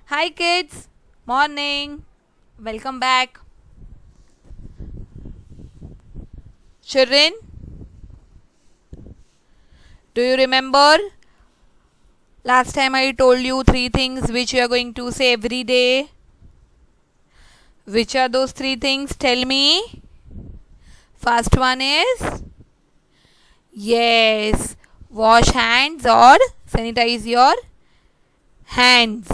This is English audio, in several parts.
Hi kids, morning. Welcome back. Children, do you remember last time I told you three things which you are going to say every day? Which are those three things? Tell me. First one is yes, wash hands or sanitize your hands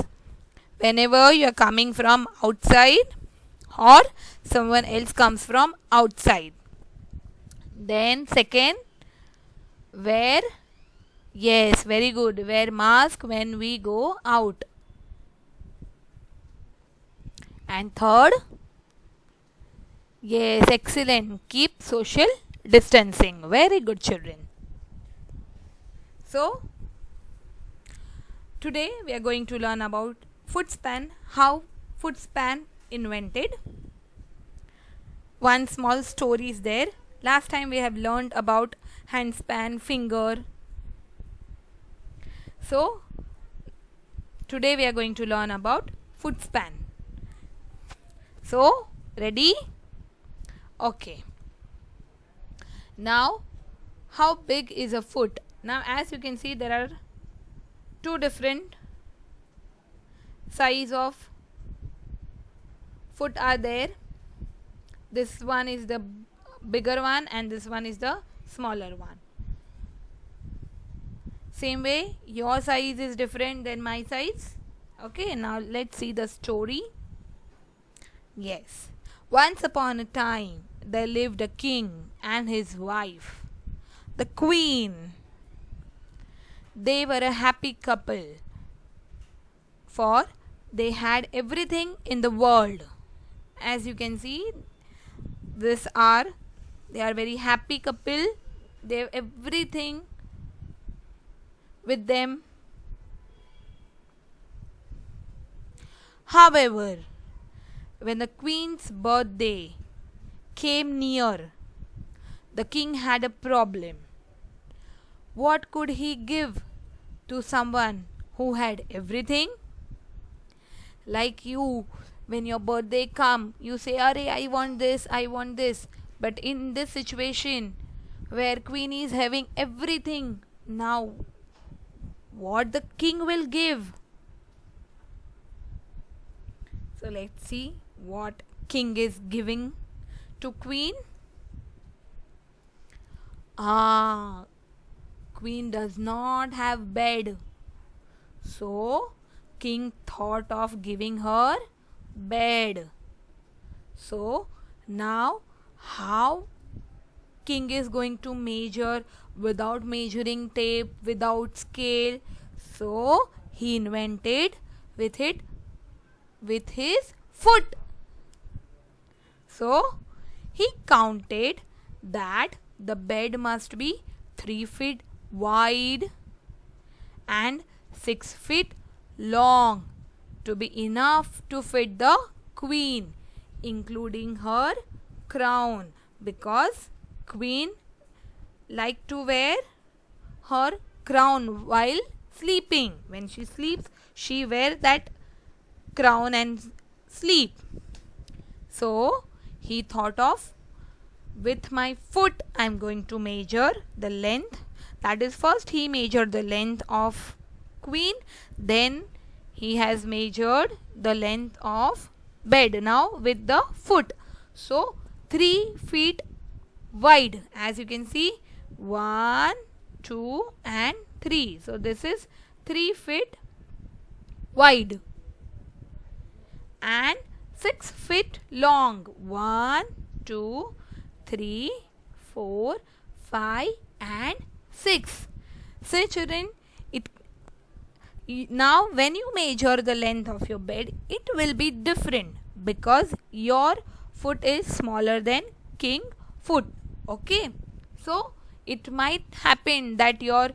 whenever you are coming from outside or someone else comes from outside. Then second, wear yes, very good. Wear mask when we go out. And third, yes, excellent. Keep social distancing. Very good, children. So, today we are going to learn about foot span, how foot span invented. One small story is there. Last time we have learned about hand span, finger. So, today we are going to learn about foot span. So, ready? Okay. Now, how big is a foot? Now, as you can see, there are two different size of foot are there. This one is the bigger one and this one is the smaller one. Same way, your size is different than my size. Okay, now let's see the story. Yes. Once upon a time, there lived a king and his wife, the queen. They were a happy couple, for they had everything in the world. As you can see, they are very happy couple. They have everything with them. However, when the queen's birthday came near, the king had a problem. What could he give to someone who had everything? Like you, when your birthday come, you say, "Arey, I want this, I want this." But in this situation, where queen is having everything, now what the king will give? So let's see what king is giving to queen. Queen does not have bed. So king thought of giving her bed. So now how king is going to measure without measuring tape, without scale? So he invented with his foot. So he counted that the bed must be 3 feet wide and 6 feet long to be enough to fit the queen, including her crown, because queen like to wear her crown while sleeping. When she sleeps, she wear that crown and sleep. So he thought of, with my foot I am going to measure the length. That is, first he measured the length of queen, then he has measured the length of bed now with the foot. So 3 feet wide, as you can see, 1, 2 and 3. So this is 3 feet wide and 6 feet long. 1, 2, 3, 4, 5 and 6. So children, now when you measure the length of your bed, it will be different because your foot is smaller than king foot. Okay, so it might happen that your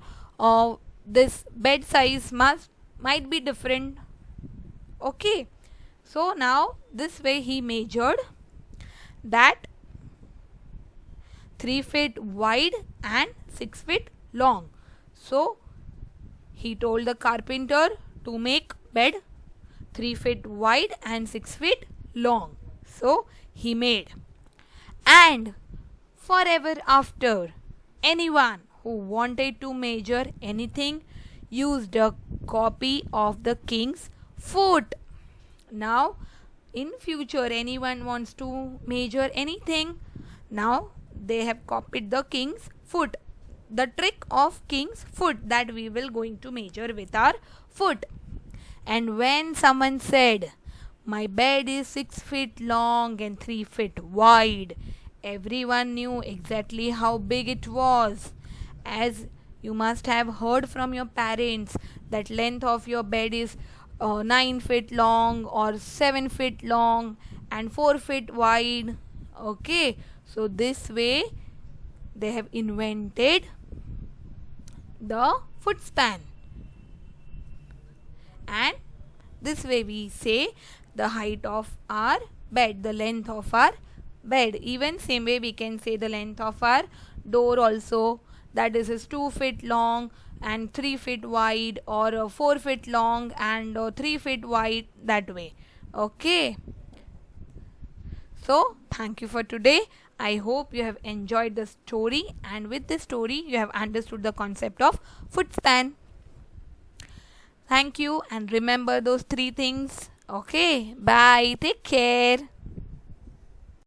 this bed size might be different. Okay, so now this way he measured that 3 feet wide and 6 feet long. So he told the carpenter to make bed 3 feet wide and 6 feet long. So he made. And forever after, anyone who wanted to measure anything used a copy of the king's foot. Now in future anyone wants to measure anything, now they have copied the king's foot, the trick of king's foot, that we will going to measure with our foot. And when someone said, my bed is 6 feet long and 3 feet wide, everyone knew exactly how big it was. As you must have heard from your parents that length of your bed is 9 feet long or 7 feet long and 4 feet wide. Okay, so this way they have invented the foot span. And this way we say the height of our bed, the length of our bed. Even same way we can say the length of our door also, that is 2 feet long and 3 feet wide, or 4 feet long and 3 feet wide, that way. Okay, so thank you for today. I hope you have enjoyed the story, and with this story you have understood the concept of foot span. Thank you, and remember those 3 things. Okay, bye, take care.